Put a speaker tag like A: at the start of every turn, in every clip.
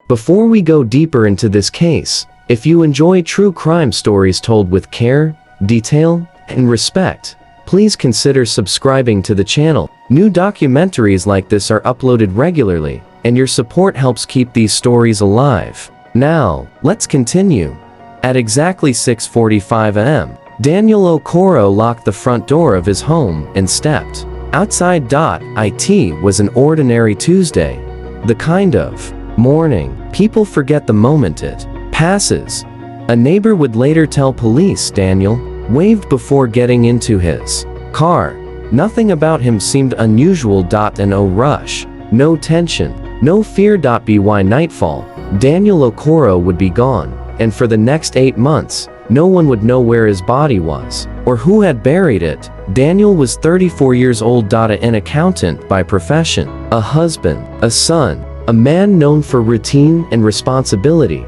A: Before we go deeper into this case, if you enjoy true crime stories told with care, detail, and respect, please consider subscribing to the channel. New documentaries like this are uploaded regularly, and your support helps keep these stories alive. Now, let's continue. At exactly 6:45 a.m., Daniel Okoro locked the front door of his home and stepped outside. It was an ordinary Tuesday, the kind of morning people forget the moment it passes. A neighbor would later tell police Daniel waved before getting into his car. Nothing about him seemed unusual. No rush, no tension, no fear. By nightfall, Daniel Okoro would be gone, and for the next 8 months, no one would know where his body was, or who had buried it. Daniel was 34 years old. An accountant by profession, a husband, a son, a man known for routine and responsibility.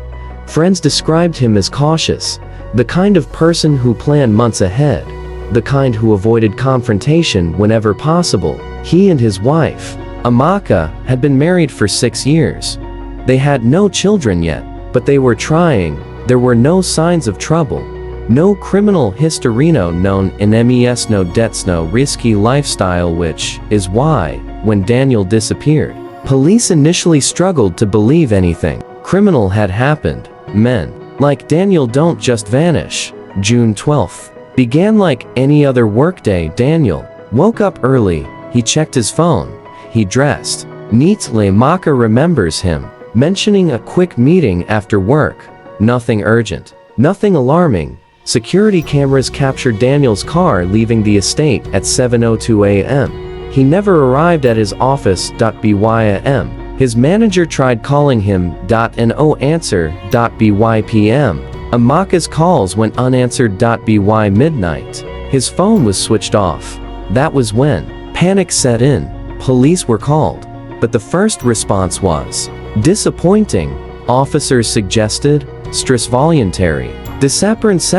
A: Friends described him as cautious, the kind of person who planned months ahead, the kind who avoided confrontation whenever possible. He and his wife, Amaka, had been married for 6 years. They had no children yet, but they were trying. There were no signs of trouble, no criminal history known in MES, no debts, no risky lifestyle, which is why, when Daniel disappeared, police initially struggled to believe anything criminal had happened. Men like Daniel don't just vanish. June 12th began like any other workday. Daniel woke up early, he checked his phone, he dressed neatly. Amaka remembers him mentioning a quick meeting after work. Nothing urgent, nothing alarming. Security cameras captured Daniel's car leaving the estate at 7:02 a.m. He never arrived at his office. By a.m., his manager tried calling him. No answer. By p.m., Amaka's calls went unanswered. By midnight, his phone was switched off. That was when panic set in. Police were called, but the first response was disappointing. Officers suggested stress voluntary disappearance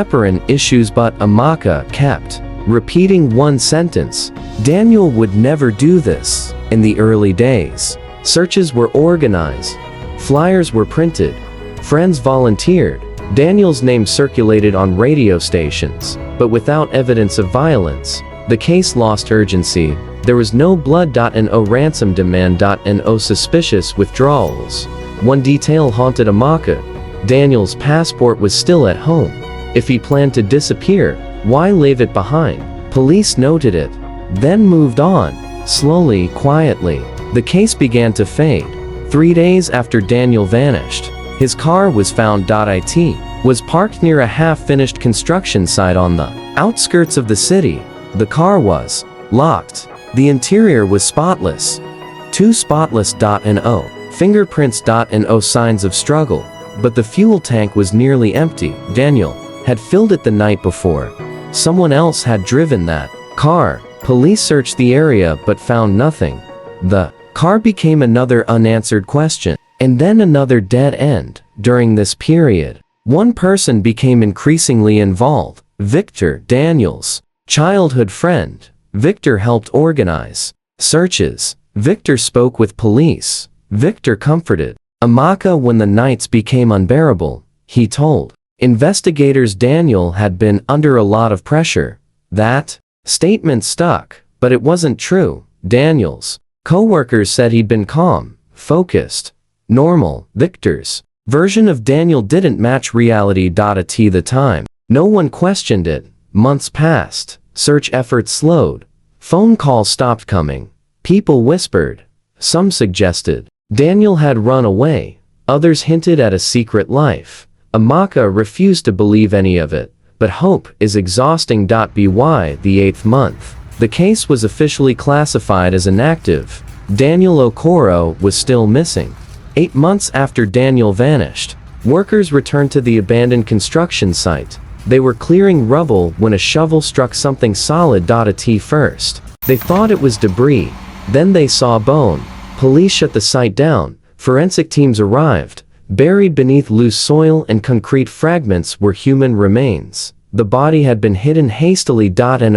A: issues, but Amaka kept repeating one sentence: Daniel would never do this. In the early days, searches were organized, flyers were printed, friends volunteered, Daniel's name circulated on radio stations, but without evidence of violence, the case lost urgency. There was no blood. No ransom demand. No suspicious withdrawals. One detail haunted Amaka: Daniel's passport was still at home. If he planned to disappear, why leave it behind? Police noted it, then moved on, slowly, quietly. The case began to fade. 3 days after Daniel vanished, his car was found. It was parked near a half-finished construction site on the outskirts of the city. The car was locked. The interior was spotless. Too spotless. No fingerprints. No signs of struggle. But the fuel tank was nearly empty. Daniel had filled it the night before. Someone else had driven that car. Police searched the area but found nothing. The car became another unanswered question, and then another dead end. During this period, one person became increasingly involved: Victor, Daniel's childhood friend. Victor helped organize searches. Victor spoke with police. Victor comforted Amaka when the nights became unbearable. He told investigators Daniel had been under a lot of pressure. That statement stuck, but it wasn't true. Daniel's co-workers said he'd been calm, focused, normal. Victor's version of Daniel didn't match reality. At the time, no one questioned it. Months passed. Search efforts slowed. Phone calls stopped coming. People whispered. Some suggested Daniel had run away. Others hinted at a secret life. Amaka refused to believe any of it, but hope is exhausting. By the 8th month, the case was officially classified as inactive. Daniel Okoro was still missing. 8 months after Daniel vanished, workers returned to the abandoned construction site. They were clearing rubble when a shovel struck something solid. At first, they thought it was debris. Then they saw bone. Police shut the site down. Forensic teams arrived. Buried beneath loose soil and concrete fragments were human remains. The body had been hidden hastily.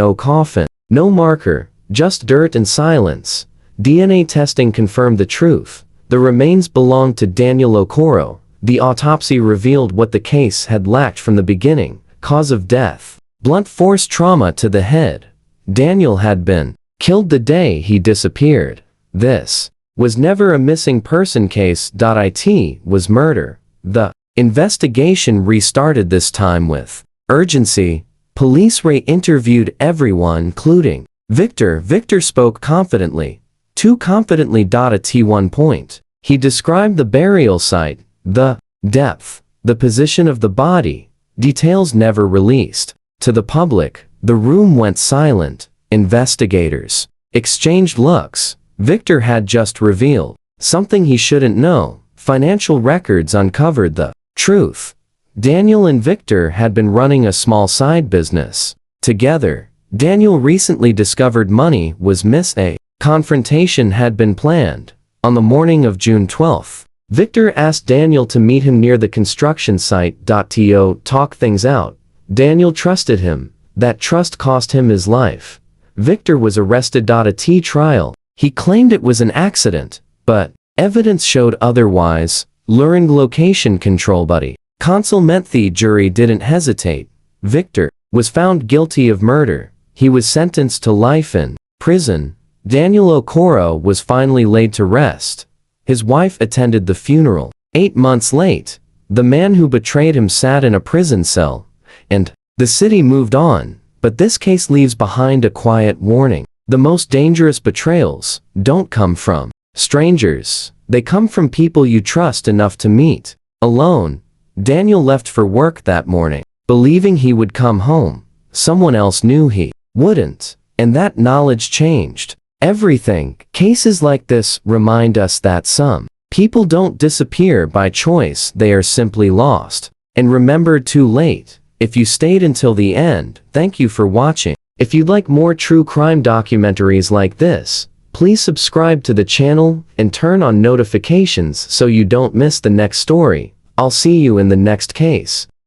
A: No coffin, no marker, just dirt and silence. DNA testing confirmed the truth. The remains belonged to Daniel Okoro. The autopsy revealed what the case had lacked from the beginning: cause of death, blunt force trauma to the head. Daniel had been killed the day he disappeared. This was never a missing person case. It was murder. The investigation restarted, this time with urgency. Police interviewed everyone, including Victor. Victor spoke confidently. Too confidently. At one point, he described the burial site, the depth, the position of the body, details never released to the public. The room went silent. Investigators exchanged looks. Victor had just revealed something he shouldn't know. Financial records uncovered the truth. Daniel and Victor had been running a small side business together. Daniel recently discovered money was missing. A confrontation had been planned. On the morning of June 12th, Victor asked Daniel to meet him near the construction site. To talk things out. Daniel trusted him. That trust cost him his life. Victor was arrested. At trial, he claimed it was an accident, but evidence showed otherwise. Luring location control buddy. Consul meant the jury didn't hesitate. Victor was found guilty of murder. He was sentenced to life in prison. Daniel Okoro was finally laid to rest. His wife attended the funeral. 8 months late, the man who betrayed him sat in a prison cell, and the city moved on. But this case leaves behind a quiet warning. The most dangerous betrayals don't come from strangers. They come from people you trust enough to meet alone. Daniel left for work that morning, believing he would come home. Someone else knew he wouldn't, and that knowledge changed everything. Cases like this remind us that some people don't disappear by choice, they are simply lost and remembered too late. If you stayed until the end, thank you for watching. If you'd like more true crime documentaries like this, please subscribe to the channel and turn on notifications so you don't miss the next story. I'll see you in the next case.